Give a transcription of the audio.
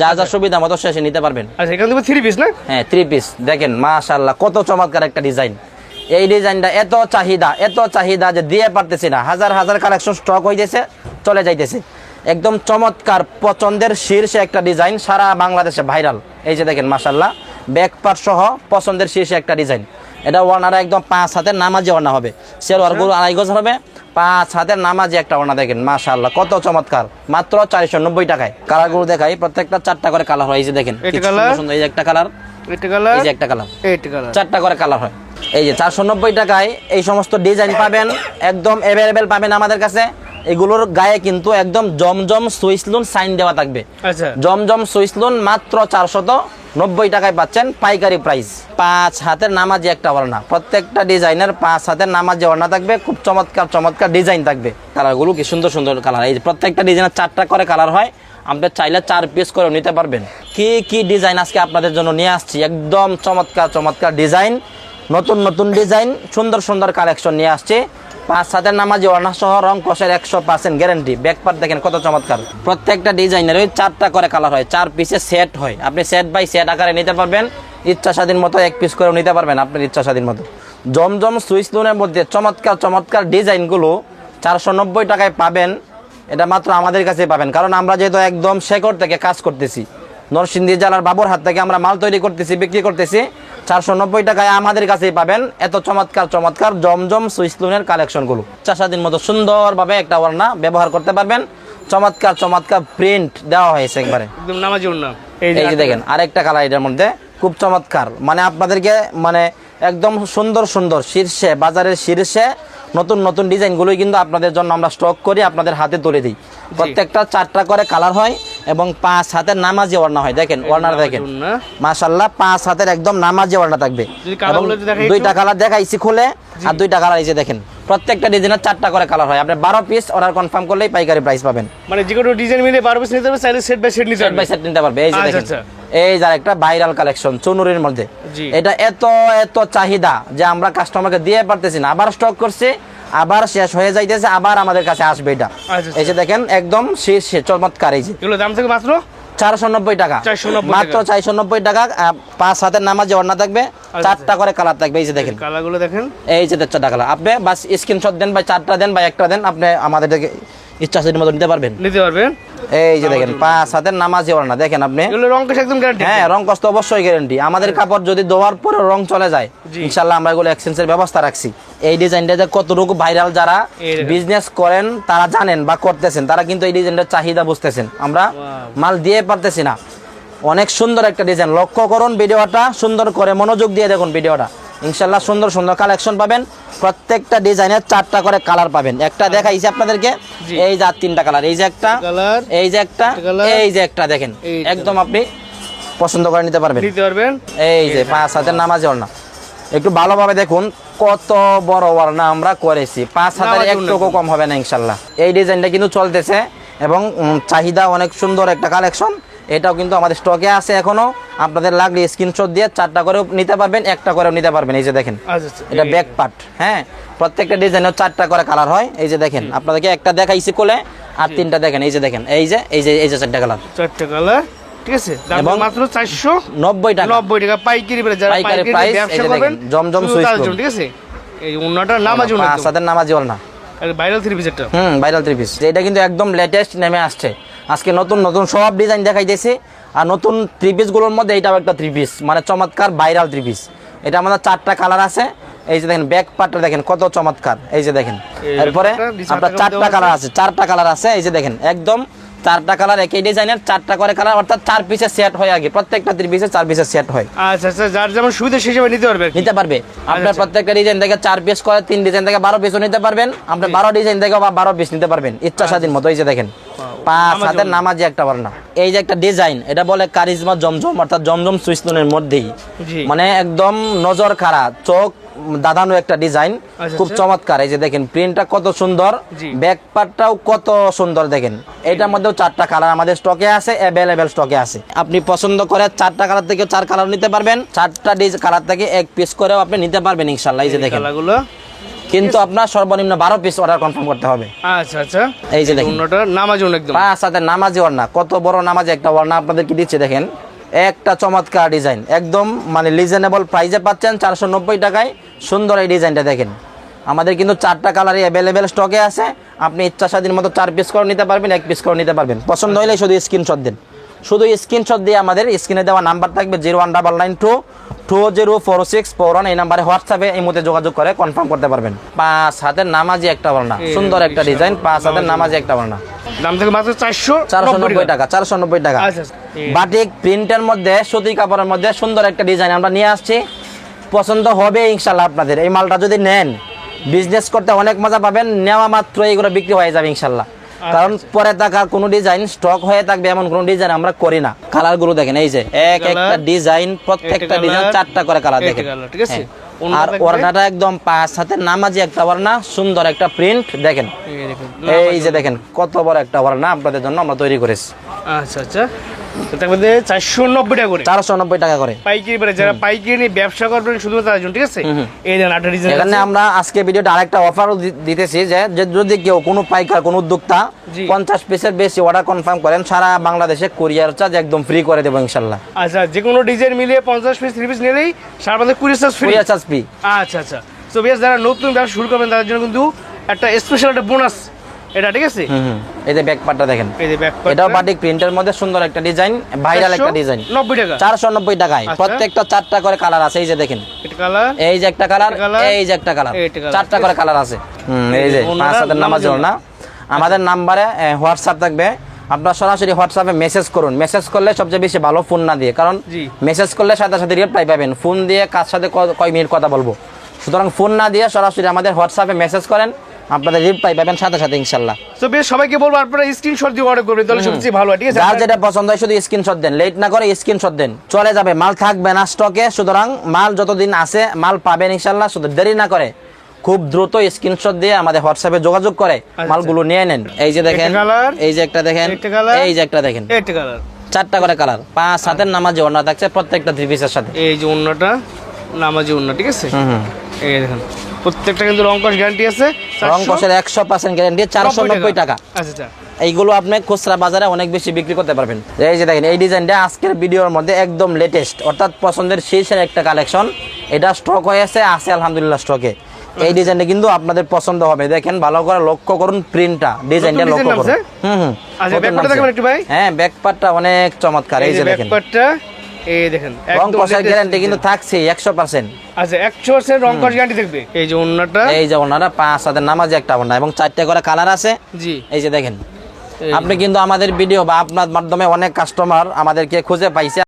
যা যা সুবিধা মতো শেষে নিতে পারবেন। আচ্ছা, এখান থেকে 3 পিস না? হ্যাঁ 3 পিস দেখেন মাশাআল্লাহ কত চমৎকার একটা ডিজাইন। এই ডিজাইনটা এত চাহিদা যে দিয়ে পারতেছি না, হাজার হাজার কালেকশন স্টক হইতেছে চলে যাইতেছে। একদম চমৎকার পছন্দের শীর্ষে একটা ডিজাইন, সারা বাংলাদেশে ভাইরাল। এই যে দেখেন মাশাআল্লাহ ব্যাক পার্ট সহ পছন্দের শীর্ষে একটা ডিজাইন। এটা ওড়নাটা একদম 5 হাতের নামাজি ওড়না হবে, সেলোয়ারগুলো 2.5 গজ হবে, 5 হাতের নামাজি একটা ওড়না। দেখেন মাশাআল্লাহ কত চমৎকার, মাত্র 490 টাকায়। কালারগুলো দেখাই, প্রত্যেকটা 4টা করে কালার হয়। এই যে দেখেন কি সুন্দর, এই যে একটা কালার, এটা কালার, এই যে একটা কালার, এটা কালার, 4টা করে কালার হয়। এই যে 490 টাকায় এই সমস্ত ডিজাইন পাবেন, একদম অ্যাভেলেবেল পাবেন আমাদের কাছে। এগুলোর গায়ে কিন্তু একদম জমজম সুইসলুন সাইন দেওয়া থাকবে। আচ্ছা, জমজম সুইসলুন মাত্র 490 টাকায় পাচ্ছেন পাইকারি প্রাইস। 5 হাতের নামাজি একটা ওড়না, প্রত্যেকটা ডিজাইনের 5 হাতের নামাজি ওড়না থাকবে, খুব চমৎকার চমৎকার ডিজাইন থাকবে। কালারগুলো কি সুন্দর সুন্দর কালার। এই যে প্রত্যেকটা ডিজাইনের 4টা করে কালার হয়, আপনি চাইলে 4 পিস করে নিতে পারবেন। কি কি ডিজাইন আজকে আপনাদের জন্য নিয়ে আসছি, একদম চমৎকার চমৎকার ডিজাইন, নতুন নতুন ডিজাইন, সুন্দর সুন্দর কালেকশন নিয়ে আসছে। 5 হাতের নামাজি ওড়না সহ রং কষের 100% গ্যারান্টি। ব্যাক পার্ট দেখেন কত চমৎকার। প্রত্যেকটা ডিজাইনের 4টা করে কালার হয়, 4 পিসে সেট হয়। আপনি সেট বাই সেট আকারে নিতে পারবেন, ইচ্ছা স্বাধীন মতো 1 পিস করেও নিতে পারবেন আপনার ইচ্ছা স্বাধীন মতো। জমজম সুইস লোনের মধ্যে চমৎকার চমৎকার ডিজাইনগুলো 490 টাকায় পাবেন। এটা মাত্র আমাদের কাছে পাবেন, কারণ আমরা যেহেতু একদম শেকড় থেকে কাজ করতেছি, নরসিংদী জেলার বাবুরহাট থেকে আমরা মাল তৈরি করতেছি, বিক্রি করতেছি। 490 টাকায় আমাদের কাছেই পাবেন এত চমৎকার চমৎকার জমজম সুইসলুনের কালেকশনগুলো। চাষাদিন মতো সুন্দরভাবে একটা ওড়না ব্যবহার করতে পারবেন। চমৎকার চমৎকার প্রিন্ট দেওয়া হয়েছে একবারে, একদম নামাজি ওড়না। এই যে দেখেন আরেকটা কালার এটার মধ্যে খুব চমৎকার। মানে আপনাদেরকে মানে একদম সুন্দর সুন্দর শীর্ষে, বাজারের শীর্ষে নতুন নতুন ডিজাইনগুলোই কিন্তু আপনাদের জন্য আমরা স্টক করি, আপনাদের হাতে তুলে দিই। প্রত্যেকটা 4টা করে কালার হয় এবং 5 হাতের নামাজি ওড়না হয়। দেখেন ওড়নাটা দেখেন মাশাআল্লাহ, 5 হাতের একদম নামাজি ওড়না থাকবে। এবং 2টা কালার দেখাইছি খুলে, আর 2টা কালার এই যে দেখেন। প্রত্যেকটা ডিজাইনের 4টা করে কালার হয়। আপনি 12 পিস অর্ডার কনফার্ম করলেই পাইকারি প্রাইস পাবেন। মানে যে কোনো ডিজাইন মিলে 12 পিস নিতে পারবে, চাইলে সেট বাই সেট নিতে পারবে, সেট বাই সেট নিতে পারবে। এই যে দেখেন, এই যার একটা ভাইরাল কালেকশন চুনুরির মধ্যে। এটা এত এত চাহিদা যে আমরা কাস্টমারকে দিয়ে পারতেছি না, আবার স্টক করছি, আবার শেষ হয়ে যাইতেছে, আবার আমাদের কাছে আসবে এটা। এই যে দেখেন একদম শীর্ষে চমৎকার। এই যে এগুলো দাম থেকে মাত্র 490 টাকা, মাত্র 490 টাকা। 5 হাতের নামাজি ওড়না থাকবে, 4টা করে কালার থাকবে। এই যে দেখেন কালারগুলো দেখেন, এই যে 4টা কালার। আপনি বাস স্ক্রিনশট দেন, বা 4টা দেন বা একটা দেন, আপনি আমাদের থেকে ইচ্ছা মতো নিতে পারবেন। এই যে দেখেন 5 হাতের নামাজি ওড়না দেখেন আপনি। এগুলো রং কষ একদম গ্যারান্টি। হ্যাঁ রং কষ তো অবশ্যই গ্যারান্টি। আমাদের কাপড় যদি ধোয়ার পরে রং চলে যায়, ইনশাআল্লাহ আমরা এগুলো এক্সচেঞ্জের ব্যবস্থা রাখছি। এই ডিজাইনটা যে কতটুকু ভাইরাল, যারা বিজনেস করেন তারা জানেন বা করতেছেন, তারা কিন্তু এই ডিজাইনটার চাহিদা বুঝতেছেন। আমরা মাল দিয়ে পারতেছি না। অনেক সুন্দর একটা ডিজাইন, লক্ষ্য করুন ভিডিওটা, সুন্দর করে মনোযোগ দিয়ে দেখুন ভিডিওটা। ইনশাআল্লাহ সুন্দর সুন্দর কালেকশন পাবেন। প্রত্যেকটা ডিজাইনের 4টা করে কালার পাবেন। একটা দেখাইছি আপনাদেরকে, এই যে 3টা কালার, এই যে একটা, এই যে একটা, এই যে একটা। দেখেন একদম আপনি পছন্দ করে নিতে পারবেন। এই যে 5 হাতের নামাজি ওড়না, একটু ভালোভাবে দেখুন কত বড় ওড়না আমরা করেছি। 5 হাতের একটুকু কম হবে না ইনশাআল্লাহ। এই ডিজাইনটা কিন্তু চলতেছে এবং চাহিদা অনেক সুন্দর একটা কালেকশন। এটাও কিন্তু আমাদের স্টকে আছে এখনো। আপনাদের লাগলে স্ক্রিনশট দিয়ে 4টা করেও নিতে পারবেন, একটা করেও নিতে পারবেন। এই যে দেখেন এটা ব্যাক পার্ট। হ্যাঁ প্রত্যেকটা ডিজাইনের 4টা করে কালার হয়। এই যে দেখেন আপনাদেরকে একটা দেখাইছি কোলে, আর 3টা দেখেন। এই যে দেখেন, এই যে 4টা কালার, 4টা কালার। ঠিক আছে, দাম মাত্র 490 টাকা। 90 টাকা পাইকারি প্রাইস, যারা পাইকারি ব্যবসা করবেন জমজম সুইস। ঠিক আছে, এই ওন্নাটা নামাজি ওন্না, 5 হাতের নামাজি ওন্না, ভাইরাল 3 পিস। এটা ভাইরাল 3 পিস। এটা কিন্তু একদম লেটেস্ট নেমে আসছে। আজকে নতুন নতুন সব ডিজাইন দেখাইতেছি। আর নতুন 3 পিসগুলোর মধ্যে এটাও একটা 3 পিস, মানে চমৎকার ভাইরাল 3 পিস। এটা আমাদের 4টা কালার আছে। এই যে দেখেন ব্যাক পার্টটা দেখেন কত চমৎকার। এই যে দেখেন, এরপরে আপনার 4টা কালার আছে, 4টা কালার আছে। এই যে দেখেন একদম 4টা কালার, একই ডিজাইনের 4টা করে কালার, অর্থাৎ 4 পিসের সেট হয় আগে। প্রত্যেকটা 3 পিসে 4 পিসের সেট হয়। আচ্ছা আচ্ছা, যার যেমন সুবিধা সেই হিসেবে নিতে পারবে। আপনার প্রত্যেকটা ডিজাইন থেকে 4 পিস করে, 3 ডিজাইন থেকে 12 পিসও নিতে পারবেন। আপনি 12 ডিজাইন থেকে বা 12 পিস নিতে পারবেন ইচ্ছা স্বাধীন মতো। এই যে দেখেন 5 হাতের নামাজি একটা ওড়না। এই যে একটা ডিজাইন, এটা বলে কারিজমা জমজম, অর্থাৎ জমজম সুইসলুনের মধ্যেই, মানে একদম নজর কাড়া, চোখ দাদানো একটা ডিজাইন, খুব চমৎকার। এই যে দেখেন প্রিন্টটা কত সুন্দর, ব্যাক পার্টটাও কত সুন্দর। দেখেন এটার মধ্যেও 4টা কালার আমাদের স্টকে আছে, অ্যাভেলেবেল স্টকে আছে। আপনি পছন্দ করে 4টা কালার থেকে 4 কালার নিতে পারবেন, 4টা কালার থেকে 1 পিস করেও আপনি নিতে পারবেন ইনশাআল্লাহ। এই যে দেখেন কিন্তু আপনার সর্বনিম্ন 12 পিস অর্ডার কনফার্ম করতে হবে। আচ্ছা আচ্ছা, এই যে দেখেন ওন্নাটা নামাজি ওন্না একদম 5 হাতের নামাজি ওড়না, কত বড় নামাজি একটা ওড়না আপনাদেরকে দিচ্ছে দেখেন। একটা চমৎকার ডিজাইন, একদম মানে রিজনেবল প্রাইসে পাচ্ছেন 490 টাকায়। সুন্দর এই ডিজাইনটা দেখেন। আমাদের কিন্তু 4টা কালারই অ্যাভেলেবেল স্টকে আছে। আপনি ইচ্ছা স্বাধীন মতো 4 পিস করে নিতে পারবেন, 1 পিস করে নিতে পারবেন। পছন্দ হলে শুধু স্ক্রিনশট দিন। শুধু স্ক্রিনশট দিয়ে আমাদের স্ক্রিনে দেওয়া নাম্বার থাকবে 01992204641, এই নাম্বারে হোয়াটসঅ্যাপে এই মধ্যে যোগাযোগ করে কনফার্ম করতে পারবেন। 5 হাতের নামাজি একটা ওড়না, সুন্দর একটা ডিজাইন, 5 হাতের নামাজি একটা ওড়না। দাম থেকে মাত্র 490 টাকা, 490 টাকা। আচ্ছা বাটিক প্রিন্টের মধ্যে সুতি কাপড়ের মধ্যে সুন্দর একটা ডিজাইন আমরা নিয়ে আসছি। পছন্দ হবে ইনশাল্লাহ আপনাদের। এই মালটা যদি নেন, বিজনেস করতে অনেক মজা পাবেন। নেওয়া মাত্র এইগুলো বিক্রি হয়ে যাবে ইনশাল্লাহ। কারণ পরে থাকা কোনো ডিজাইন স্টক হয়ে থাকবে এমন কোনো ডিজাইন আমরা করি না। কালার গুলো দেখেন, এই যে একটা ডিজাইন, প্রত্যেকটা ডিজাইন 4টা করে কালার দেখেন। ঠিক আছে, আর ওড়নাটা একদম 5 হাতের নামাজি একটা ওড়না, সুন্দর একটা প্রিন্ট দেখেন। এই যে দেখেন কত বড় একটা ওড়না আপনাদের জন্য আমরা তৈরি করেছি। আচ্ছা আচ্ছা, তার মধ্যে 490 টাকা করে, 490 টাকা করে পাইকারি বারে যারা পাইকারি নিয়ে ব্যবসা করবেন শুধুমাত্র তাদের জন্য। ঠিক আছে, এই দেখেন আটটা ডিজাইন। এখানে আমরা আজকে ভিডিওতে আরেকটা অফারও দিতেছি যে যদি কেউ কোনো পাইকার কোনো উদ্যোক্তা 50 পিসের বেশি অর্ডার কনফার্ম করেন, সারা বাংলাদেশে কুরিয়ার চার্জ একদম ফ্রি করে দেবো ইনশাল্লাহ। আচ্ছা, যে কোনো ডিজাইন মিলিয়ে 50 পিস 3 পিস নিলেই সারা বাংলাদেশে courier charge free. Courier charge free. আচ্ছা আচ্ছা, তো বেশ যারা নতুন ব্যবসা শুরু করবেন তাদের জন্য কিন্তু একটা স্পেশাল একটা বোনাস এটা। ঠিক আছে, এই যে ব্যাক পার্টটা দেখেন, এই যে ব্যাক পার্ট, এটাও বাটিক প্রিন্টের মধ্যে সুন্দর একটা ডিজাইন, ভাইরাল একটা ডিজাইন। 90 টাকা, 490 টাকায়। প্রত্যেকটা 4টা করে কালার আছে। এই যে দেখেন, এটা কালার, এই যে একটা কালার, এই যে একটা কালার, 4টা করে কালার আছে। এই যে 5 হাতের নামাজি ওড়না। আমাদের নাম্বারে হোয়াটসঅ্যাপ থাকবে, আপনারা সরাসরি হোয়াটসঅ্যাপে মেসেজ করুন। মেসেজ করলে সবচেয়ে বেশি ভালো, ফোন না দিয়ে। কারণ মেসেজ করলে সাথে সাথে রিপ্লাই পাবেন, ফোন দিয়ে কার সাথে কয় মিনিট কথা বলবো। সুতরাং ফোন না দিয়ে সরাসরি আমাদের হোয়াটসঅ্যাপে মেসেজ করেন, আপনাদের রিপ্লাই পাবেন সাথে সাথে ইনশাল্লাহ। তো বেশ সবাইকে বলবো আপনারা স্ক্রিনশট দিয়ে অর্ডার করবেন, তাহলে সবচেয়ে ভালো হয়। ঠিক আছে, যার যেটা পছন্দ হয় শুধু স্ক্রিনশট দেন, লেট না করে স্ক্রিনশট দেন, চলে যাবে, মাল থাকবে না স্টকে। সুতরাং মাল যতদিন আছে মাল পাবেন ইনশাল্লাহ। শুধু দেরি না করে খুব দ্রুত স্ক্রিনশট দিয়ে আমাদের হোয়াটসঅ্যাপে যোগাযোগ করে মালগুলো নিয়ে নেন। এই যে দেখেন, এই যে একটা দেখেন, এই যে একটা দেখেন, একটা কালার, 4টা করে কালার, 5 হাতের নামাজি ওড়না থাকছে প্রত্যেকটা 3 পিসের সাথে। এই যে ওড়নাটা নামাজি ওড়না। ঠিক আছে, এই দেখেন প্রত্যেকটা কিন্তু রং কস গ্যারান্টি আছে, রং কসের 100% গ্যারান্টি, 490 টাকা। আচ্ছা আচ্ছা, এইগুলো আপনি খুচরা বাজারে অনেক বেশি বিক্রি করতে পারবেন। এই যে দেখেন, এই ডিজাইনটা আজকের ভিডিওর মধ্যে একদম লেটেস্ট, অর্থাৎ পছন্দের শেষের একটা কালেকশন। এটা স্টক হয়েছে, আছে আলহামদুলিল্লাহ স্টকে। এই ডিজাইনটা কিন্তু আপনাদের পছন্দ হবে। দেখেন ভালো করে লক্ষ্য করুন, প্রিন্টটা, ডিজাইনটা লক্ষ্য করুন। আচ্ছা, ব্যাকপার্টটা দেখেন একটু ভাই। হ্যাঁ, ব্যাকপার্টটা অনেক চমৎকার। এই যে দেখেন ব্যাকপার্টটা, এই দেখেন রং কসের গ্যারান্টি কিন্তু থাকছে 100%। আচ্ছা, 100% রং কস গ্যারান্টি থাকবে। এই যে ওড়নাটা, এই যে ওড়নাটা 5 হাতের নামাজি একটা ওড়না এবং 4টা করে কালার আছে। জি, এই যে দেখেন, আপনি কিন্তু আমাদের ভিডিও বা আপনার মাধ্যমে অনেক কাস্টমার আমাদেরকে খুঁজে পাইছে।